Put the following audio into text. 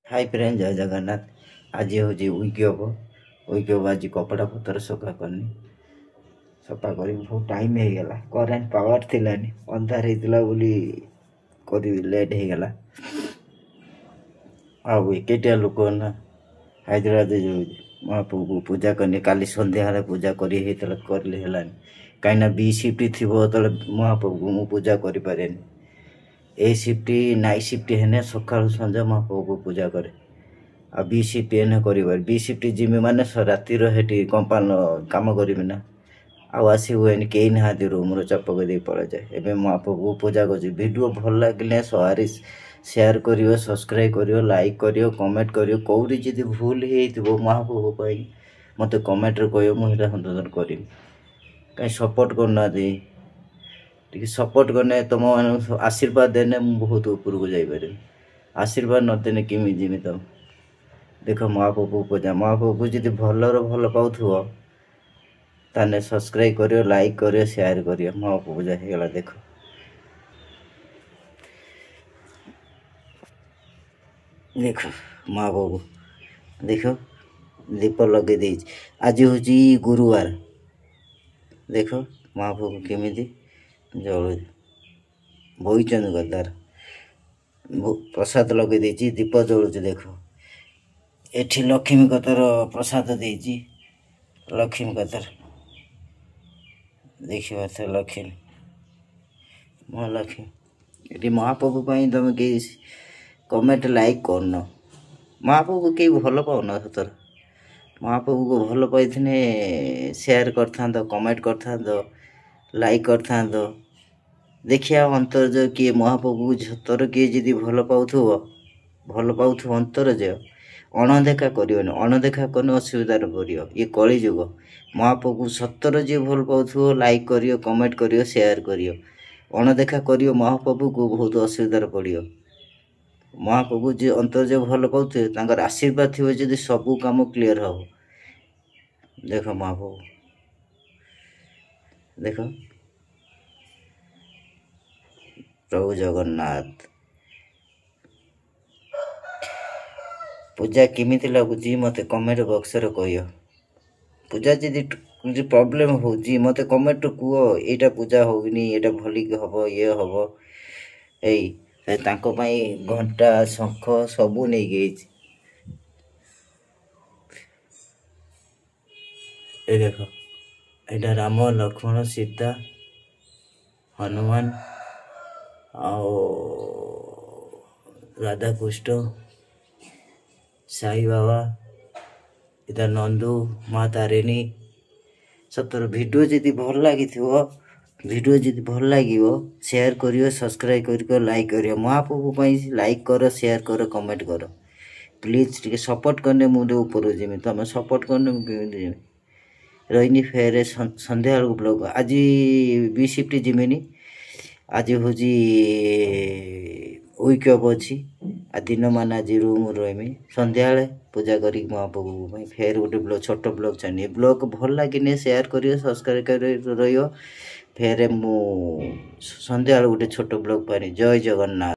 High friend जय जगन्नाथ। आज हूँ वीक आज कपड़ा पतर सफा करनी सफा कर बहुत टाइम हो गला करेन्ट पावर थिलानी अंधार होता बोली कर लेट हो गला आकेटिया लोक ना हैदराबाद जो महाप्रभु को पूजा करनी काली संध्या पूजा करी कहीं बी शिफ्ट थी महाप्रभु को मु पूजा करें ए शिफ्ट नाइट शिफ्ट है सका संजा महाप्रभु को पूजा करे आ बी शिफ्ट एने कर बी शिफ्ट जिमी माने रातिर हेटी कंपाउंड काम करी ना आसी हुए कई ना रूम चपक दे पड़े जाए एवं महाप्रभु को पूजा कर वीडियो भल लगे शेयर करियो सब्सक्राइब करियो लाइक करियो कमेंट करियो कौरी जदि भूल हो महाप्रभु कहीं मत कमेंट कह मुझे संशोधन करी कहीं सपोर्ट करना टी सपोर्ट करने तुम आशीर्वाद देने बहुत ऊपर को जापर आशीर्वाद नदेने किमी जिमी तुम देख महाप्रभु पूजा महाप्रभु जी भलर भल पाऊ ताने सब्सक्राइब करियो लाइक करियो शेयर करियो महाप्रभु पूजा होगा देख देख महाप्रभु देख दीप लगे दे आज हूँ गुरुवार देख महाप्रभु केमी जल बोचन गदार प्रसाद लगे दे दीप जलुच देख एठी लक्ष्मी कतर प्रसाद दे लक्ष्मी कतर देखिए लक्ष्मी महालक्ष्मी ये महाप्रभु तुम कई कमेंट लाइक करन महाप्रभु कई भल पाऊन सतर महाप्रभु को भल पाई शेयर कर कमेंट कर लाइक कर देखिया अंतर जो किए महाप्रभु सतर किए जी भल पाऊ अंतर जो अणदेखा कर अणदेखा कर असुविधार पड़ो ये कली जुग महाप्रभु सतर जी भल पाऊ लाइक करियो कमेंट करियो शेयर करियो अणदेखा करियो महाप्रभु को बहुत असुविधार पड़ो महाप्रभु जी अंतर जो भल पाऊ आशीर्वाद थी जी सबू काम क्लीयर हम देख महाप्रभु देख प्रभु जगन्नाथ पूजा केमिति लगुच मत कमेंट बॉक्स रे कहियो पूजा जी प्रॉब्लम हो मत कमेंट कह यहाँ पूजा होनी ये भल हम ये हम यही तांको पाई घंटा शंख सबू नहीं गई देख यहाँ राम लक्ष्मण सीता हनुमान राधा कृष्ण साई बाबा इधर नंदू माँ तारिणी सतर वीडियो जी भल लगी वीडियो जी भल लगे शेयर करियो सब्सक्राइब करियो लाइक करियो महाप्रभु लाइक कर शेयर कर कमेंट कर प्लीज टे सपोर्ट करने मुझे ऊपर जिमी तुम सपोर्ट करने मुझे रही फेर संध्या ब्लॉग आज बी शिफ्ट जिमिनी आज हूँ वीक अफ अच्छी आ दिन मान आज रूम रही संध्या पूजा करी महाप्रभु फेर गोटे ब्लॉग छोट ब्लॉग चाहिए ब्लॉग भल लगे शेयर करियो सब्सक्राइब कर रही फेर मु संध्या गोटे छोट ब्लॉग पानी जय जगन्नाथ।